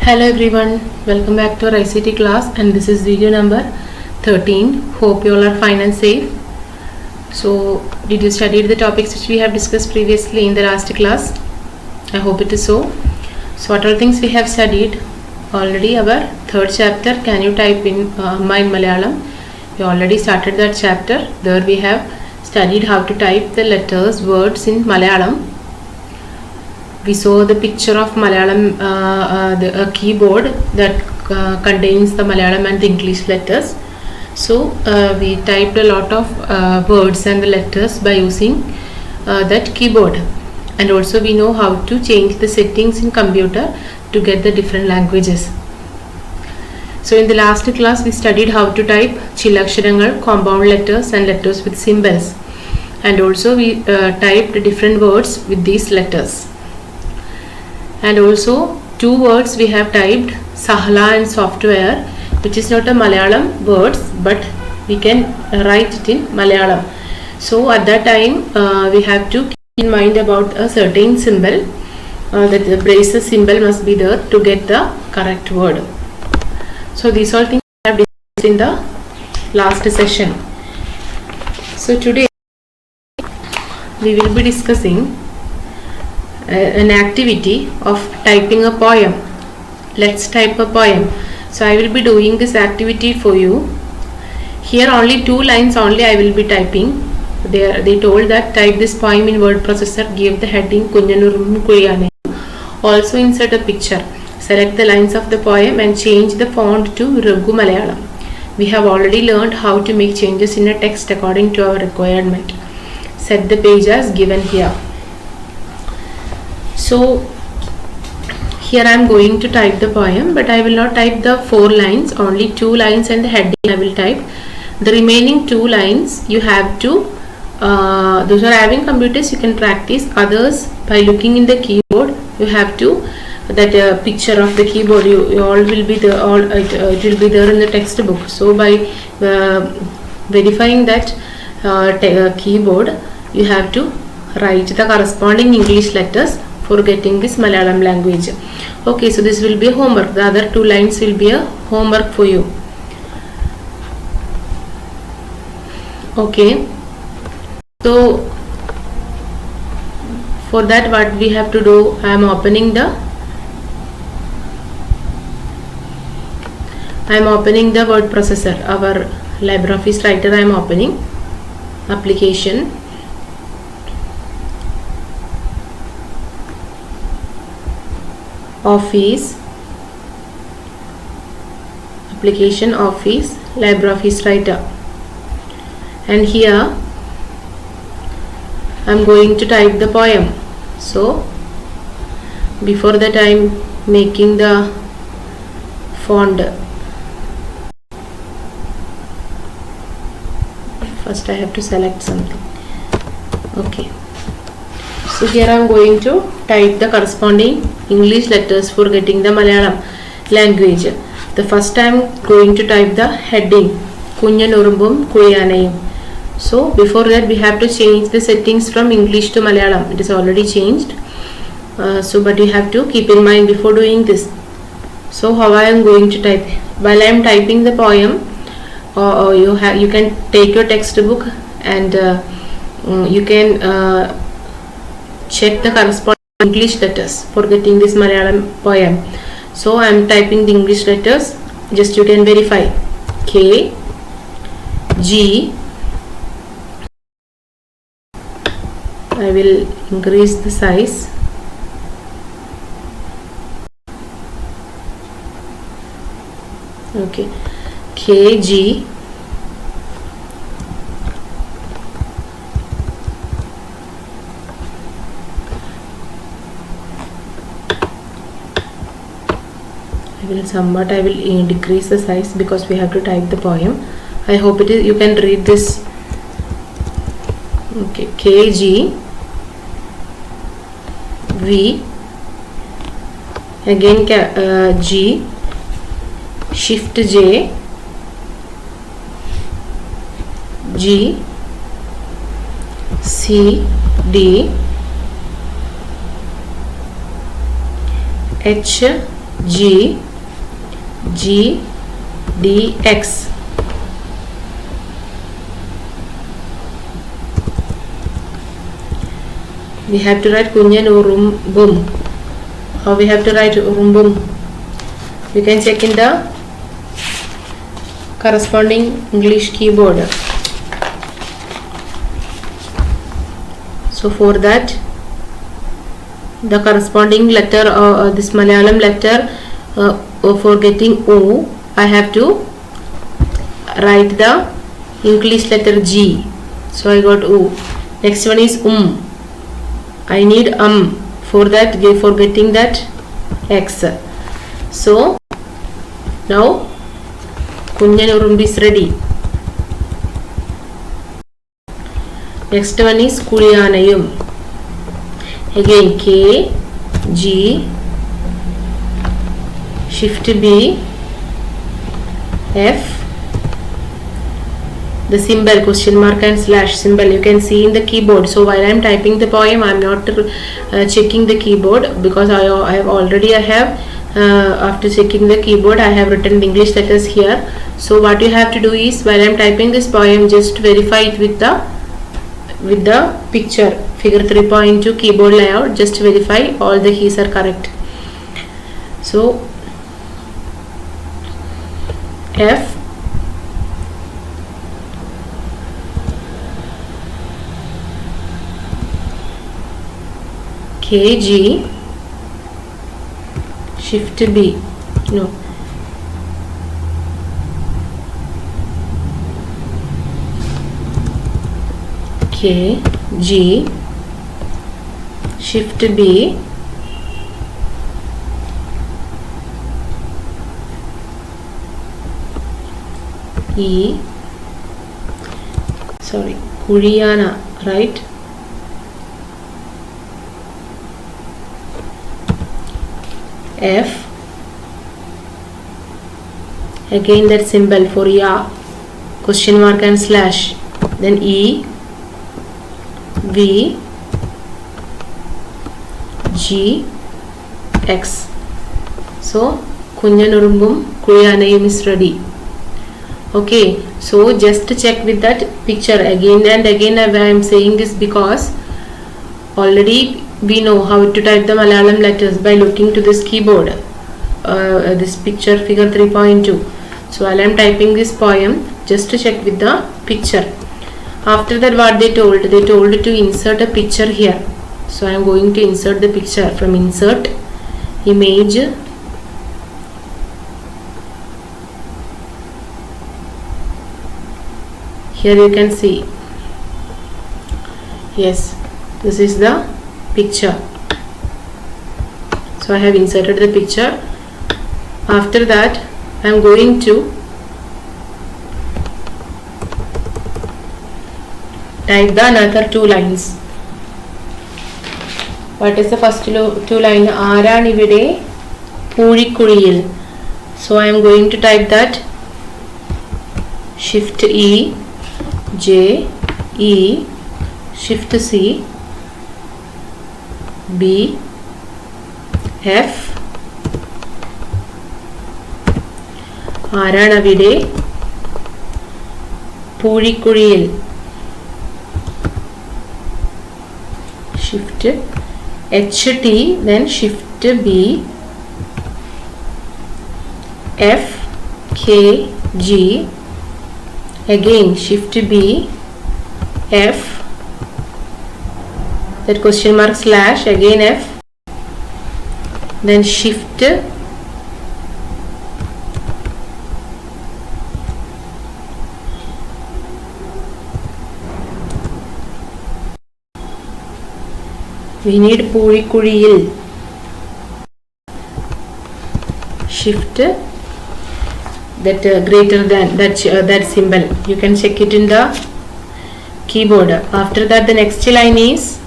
Hello everyone, welcome back to our ICT class, and this is video number 13. Hope you all are fine and safe. So, did you study the topics which we have discussed previously in the last class? I hope it is so. So, what are things we have studied? Already our third chapter, can you type in Amma in Malayalam? We already started that chapter. There we have studied how to type the letters, words in Malayalam. We saw the picture of Malayalam, the keyboard that contains the Malayalam and the English letters. So we typed a lot of words and the letters by using that keyboard, and also we know how to change the settings in computer to get the different languages. So in the last class we studied how to type chilaksharangal, compound letters and letters with symbols, and also we typed different words with these letters. And also two words we have typed, Sahla and software, which is not a Malayalam words, but we can write it in Malayalam. So at that time we have to keep in mind about a certain symbol, that the braces symbol must be there to get the correct word. So these all things we have discussed in the last session. So today we will be discussing an activity of typing a poem. Let's type a poem. So I will be doing this activity for you. Here only 2 lines only I will be typing. They told that type this poem in word processor, give the heading Kunyanurum Kuyane. Also insert a picture. Select the lines of the poem and change the font to Raghu Malayalam. We have already learned how to make changes in a text according to our requirement. Set the page as given here. So here I am going to type the poem, but I will not type the 4 lines, only 2 lines and the heading I will type. The remaining 2 lines you have to, those are having computers, you can practice. Others, by looking in the keyboard, you have to, that picture of the keyboard, you all will be there, it will be there in the textbook. So by verifying that keyboard, you have to write the corresponding English letters for getting this Malayalam language. Okay, so this will be a homework. The other 2 lines will be a homework for you. Okay, so for that what we have to do, I am opening the word processor, our LibreOffice Writer. I am opening application. Office, application Office, LibreOffice Writer, and here I am going to type the poem. So before that I am making the font. First I have to select something. Okay, so here I am going to type the corresponding English letters for getting the Malayalam language. The first I am going to type the heading Kunyanurumbum Kuyanayum. So before that we have to change the settings from English to Malayalam. It is already changed. But you have to keep in mind before doing this. So how I am going to type? While I am typing the poem, you can take your textbook and you can check the corresponding English letters for getting this Malayalam poem. So I am typing the English letters. Just you can verify. K, G. I will increase the size. Okay, K, G. I will decrease the size because we have to type the poem. I hope it is, you can read this. Okay, K, G, V, again G, Shift J, G, C, D, H, G G D X. We have to write kunyan urumbum. How we have to write urumbum? You can check in the corresponding English keyboard. So for that, the corresponding letter, this Malayalam letter for getting O, I have to write the English letter G. So I got O. Next one is I need for that, for getting that X. So now kunyan urumbu is ready. Next one is Kuliyanayum. Again K G shift B F, the symbol question mark and slash symbol you can see in the keyboard. So while I am typing the poem, I am not checking the keyboard, because I have after checking the keyboard I have written the English letters here. So what you have to do is, while I am typing this poem, just verify it with the picture, figure 3.2 keyboard layout. Just verify all the keys are correct. So F K G shift B, no, K G shift B E, sorry, Kuliyana, right? F, again that symbol for ya, question mark and slash, then E, V, G, X. So kunyan urumbum Kuliyanayum is ready. Okay, so just check with that picture again and again. I am saying this because already we know how to type the Malayalam letters by looking to this keyboard, this picture figure 3.2. So while I am typing this poem, just to check with the picture. After that, what they told to insert a picture here. So I am going to insert the picture from insert image, here you can see, yes, this is the picture. So I have inserted the picture. After that, I am going to type the another two lines. What is the first two line? Aaranivide Poolikkuliyil. So I am going to type that shift E, J, E, shift C, B, F, Aaranavide Poolikkuliyil, shift H, T, then shift B, F, K, G, again shift B, F, that question mark slash, again F, then shift we need Poolikkuliyil, shift that greater than that symbol, you can check it in the keyboard. After that, the next line is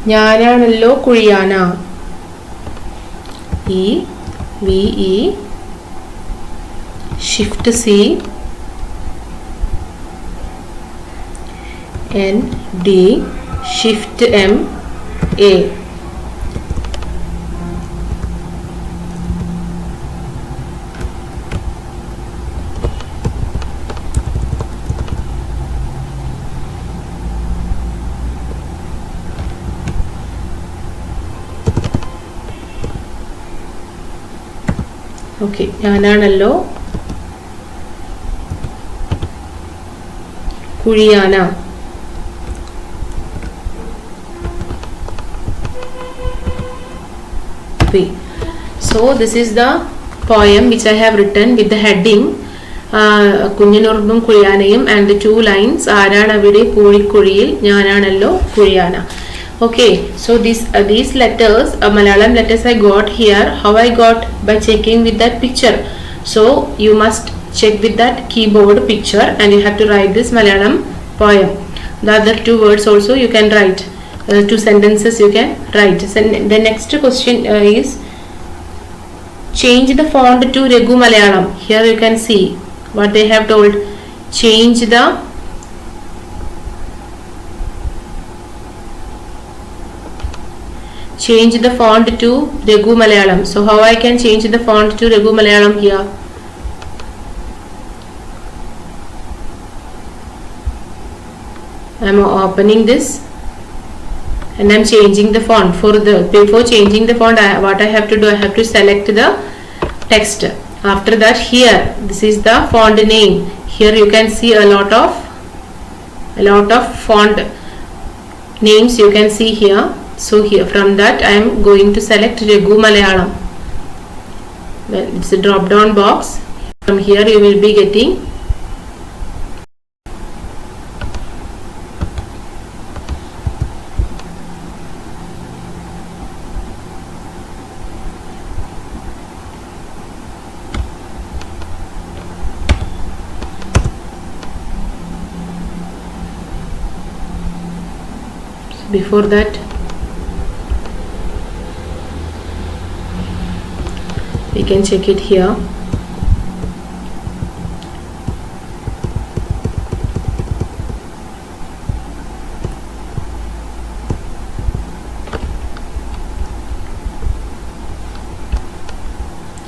Njananallo Kuliyana, E, V, E, shift C, N, D, Shift M A. Okay, ഞാനാണല്ലോ കുഴിയാന. So this is the poem which I have written with the heading കുഞ്ഞിനുറുമ്പും കുഴിയാനയും and the two lines ആരാണവിടെ പൂഴിക്കുഴിയിൽ ഞാനാണല്ലോ കുഴിയാന. Okay, so these letters, Malayalam letters I got here. How I got? By checking with that picture. So you must check with that keyboard picture and you have to write this Malayalam poem. The other two words also you can write. Two sentences you can write. So the next question is change the font to Regu Malayalam. Here you can see what they have told. Change the font to Regu Malayalam. So how I can change the font to Regu Malayalam here? I am opening this and I am changing the font. Before changing the font, what I have to do, I have to select the text. After that, here this is the font name. Here you can see a lot of font names you can see here. So here from that I am going to select Regu Malayalam. Well, it's a drop down box. From here you will be getting before that we can check it here.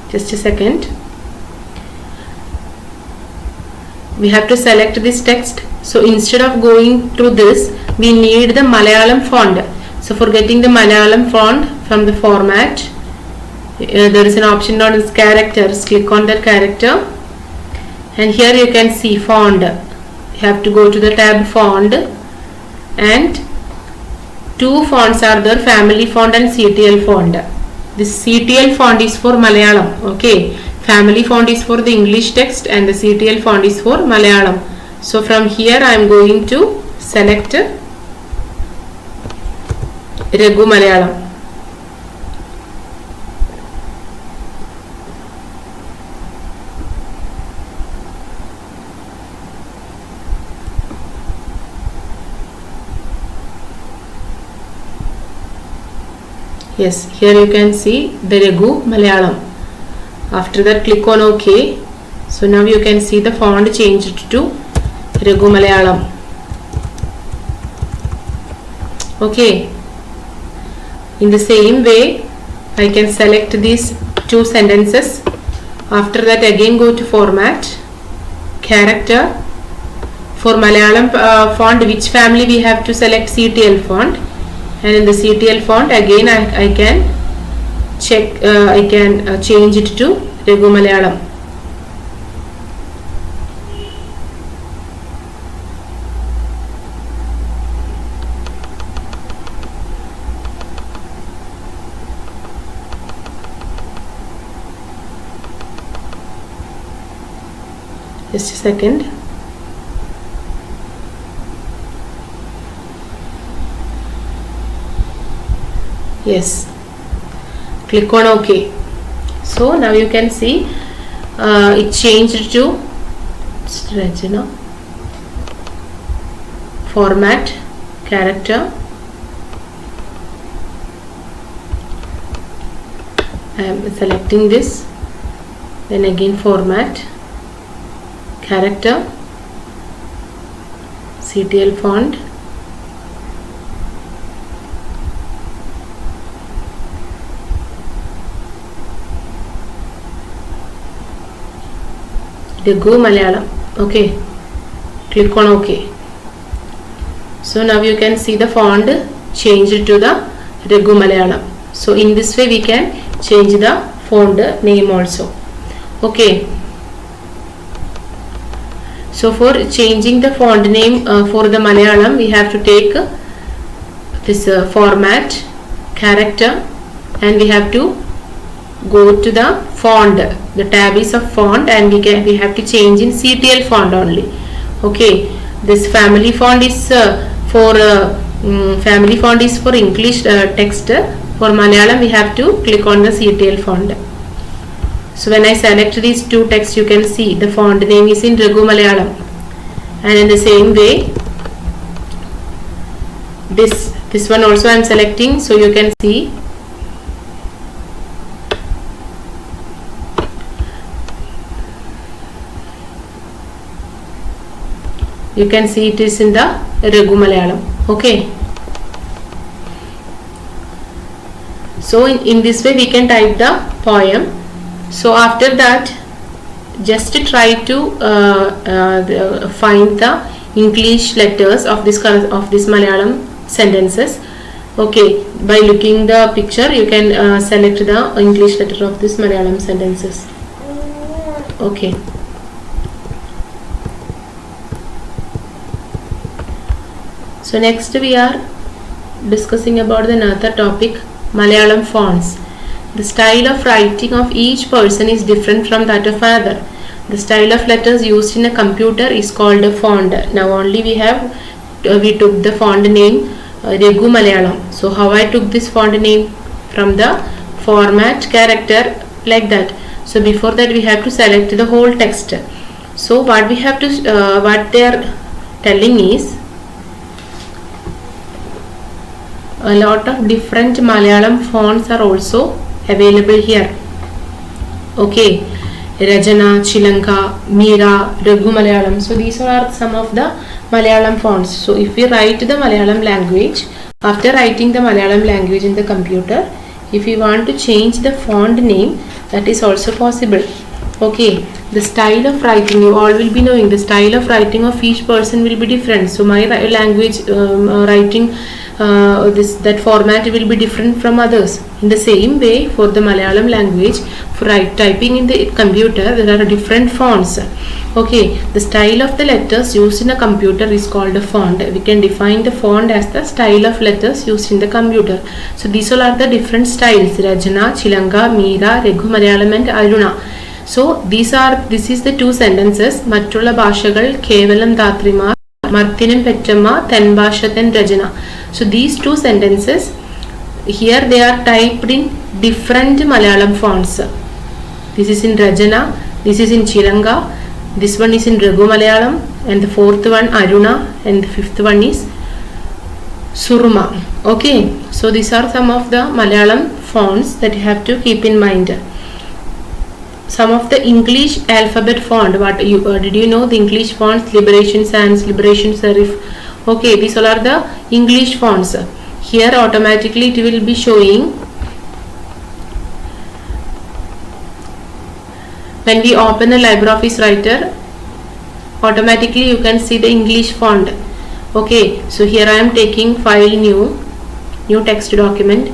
Just a second. We have to select this text. So instead of going through this, we need the Malayalam font. So for getting the Malayalam font from the format, there is an option known as characters. Click on that character and here you can see font. You have to go to the tab font and two fonts are there, family font and CTL font. This CTL font is for Malayalam. Okay, family font is for the English text and the CTL font is for Malayalam. So from here I am going to select Regu Malayalam. Yes, here you can see the Regu Malayalam. After that click on OK. So now you can see the font changed to Regu Malayalam. Okay. In the same way I can select these two sentences. After that again go to format, character. For Malayalam font, which family we have to select CTL font, and in the CTL font again I can check, I can change it to Regu Malayalam. Just a second. Yes, click on OK. So now you can see it changed to Rajana, format, character. I am selecting this, then again format, character, CTL font, Raghu Malayalam. Okay, click on OK. So now you can see the font changed to the Raghu Malayalam. So in this way we can change the font name also. Okay. So for changing the font name for the Malayalam, we have to take this format, character, and we have to go to the font. The tab is of font, and we have to change in CTL font only. Okay, this family font is for English text. For Malayalam, we have to click on the CTL font. So when I select these two texts, you can see the font name is in Raghu Malayalam, and in the same way this one also I am selecting, so you can see it is in the Raghu Malayalam. Okay, so in this way we can type the poem. So after that, just try to find the English letters of this Malayalam sentences. Okay, by looking the picture you can select the English letter of this Malayalam sentences. Okay. So next we are discussing about another topic, Malayalam fonts. The style of writing of each person is different from that of other. The style of letters used in a computer is called a font. Now only we took the font name Raghu Malayalam. So how I took this font name? From the format, character, like that. So before that we have to select the whole text. So what we have to what they are telling is a lot of different Malayalam fonts are also available here. Okay, Rajana, Chilanka, Meera, Raghu Malayalam. So these are some of the Malayalam fonts. So if we write the Malayalam language, after writing the Malayalam language in the computer, if we want to change the font name, that is also possible. Okay, the style of writing, you all will be knowing the style of writing of each person will be different. So my language writing that format will be different from others. In the same way, for the Malayalam language, for typing in the computer, there are different fonts. Okay, the style of the letters used in a computer is called a font. We can define the font as the style of letters used in the computer. So these all are the different styles: Rajana, Chilanka, Meera, Raghu Malayalam, and Aruna. So this is the two sentences. Mattulla Bhashagal Kevalam Dhatrima Marthinam Pettamma Thanbhashathan Rajana. So these two sentences here they are typed in different Malayalam fonts. This is in Rajana, this is in Chilanka, this one is in Raghu Malayalam, and the fourth one Aruna, and the fifth one is Surma. Okay, so these are some of the Malayalam fonts that you have to keep in mind. Some of the English alphabet font. Did you know the English fonts? Liberation Sans, Liberation Serif. Okay, these all are the English fonts. Here automatically it will be showing. When we open a LibreOffice Writer, automatically you can see the English font. Okay, so here I am taking file new text document.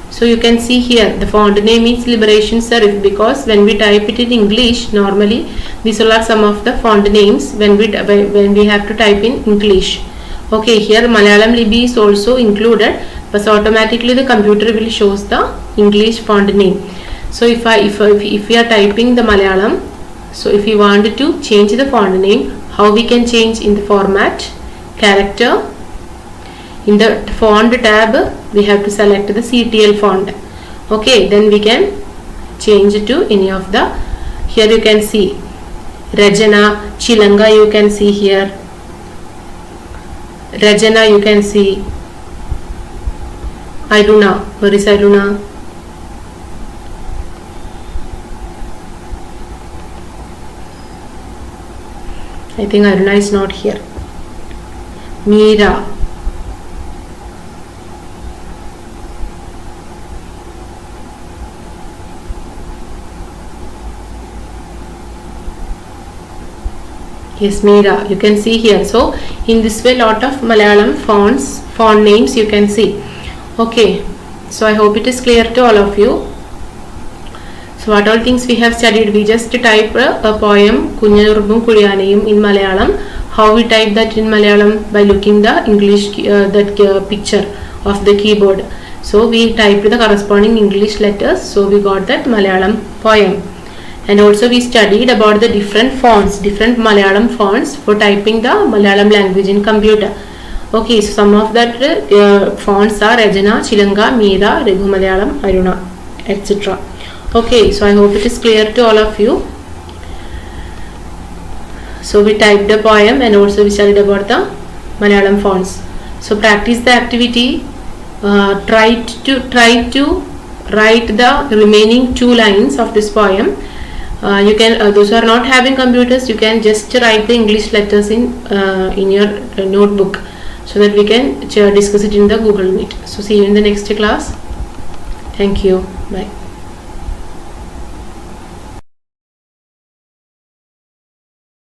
So you can see here the font name is Liberation Serif, because when we type it in English, normally these are some of the font names when we have to type in English. Okay, here Malayalam Libby is also included, but automatically the computer will shows the English font name. So if we are typing the Malayalam, so if we want to change the font name, how we can change? In the format, character, in the font tab we have to select the CTL font. Okay, then we can change it to any of the, here you can see Rajana, Chilanka you can see here, Rajana you can see, Aruna, where is Aruna? I think Aruna is not here. Meera, Yes, Meera. You can see here. So in this way, lot of Malayalam font names you can see. Okay. So I hope it is clear to all of you. So what all things we have studied? We just type a poem Kunjanurumbum Kuliyanayum in Malayalam. How we type that in Malayalam? By looking the English picture of the keyboard. So we typed the corresponding English letters. So we got that Malayalam poem. And also we studied about the different fonts, different Malayalam fonts for typing the Malayalam language in computer. Okay, so some of that fonts are Rajana, Chilanga, Meera, Raghu Malayalam, Aruna, etc. Okay, so I hope it is clear to all of you. So we typed the poem and also we studied about the Malayalam fonts. So practice the activity. Try to write the remaining 2 lines of this poem. You can those who are not having computers, you can just write the English letters in your notebook, so that we can discuss it in the Google Meet. So see you in the next class. Thank you. Bye.